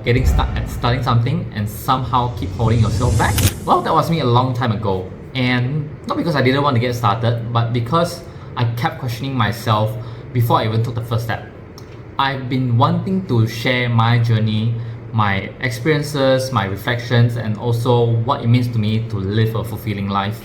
Getting stuck at starting something and somehow keep holding yourself back? Well, that was me a long time ago. And not because I didn't want to get started, but because I kept questioning myself before I even took the first step. I've been wanting to share my journey, my experiences, my reflections, and also what it means to me to live a fulfilling life.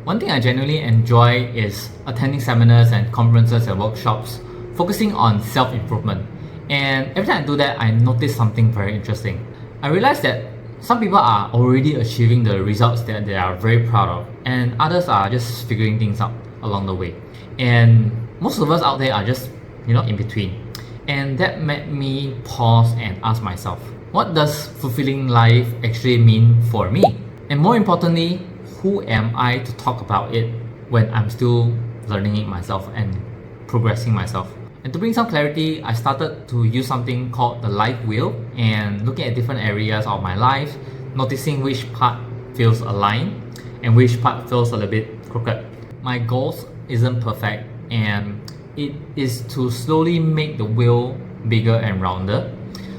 One thing I genuinely enjoy is attending seminars and conferences and workshops focusing on self-improvement. And every time I do that, I notice something very interesting. I realize that some people are already achieving the results that they are very proud of, and others are just figuring things out along the way. And most of us out there are just, in between. And that made me pause and ask myself, what does fulfilling life actually mean for me? And more importantly, who am I to talk about it when I'm still learning it myself and progressing myself? And to bring some clarity, I started to use something called the life wheel and looking at different areas of my life, noticing which part feels aligned and which part feels a little bit crooked. My goals isn't perfect, and it is to slowly make the wheel bigger and rounder.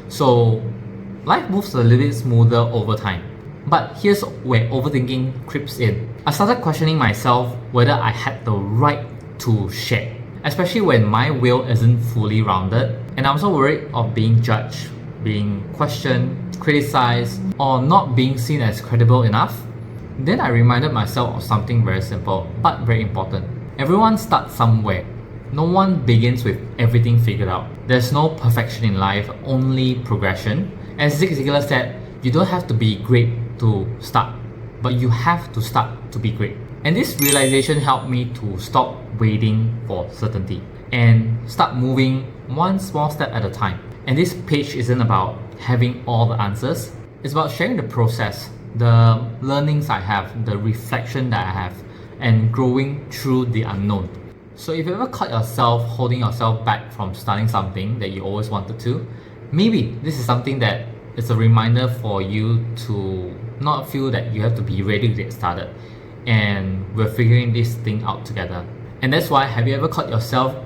So life moves a little bit smoother over time. But here's where overthinking creeps in. I started questioning myself whether I had the right to share, especially when my wheel isn't fully rounded, and I'm so worried of being judged, being questioned, criticized, or not being seen as credible enough. Then I reminded myself of something very simple but very important. Everyone starts somewhere. No one begins with everything figured out. There's no perfection in life, only progression. As Zig Ziglar said, you don't have to be great to start, but you have to start to be great. And this realization helped me to stop waiting for certainty and start moving one small step at a time. And this page isn't about having all the answers, it's about sharing the process, the learnings I have, the reflection that I have, and growing through the unknown. So if you ever caught yourself holding yourself back from starting something that you always wanted to, maybe this is something that is a reminder for you to not feel that you have to be ready to get started. And we're figuring this thing out together. And that's why, have you ever caught yourself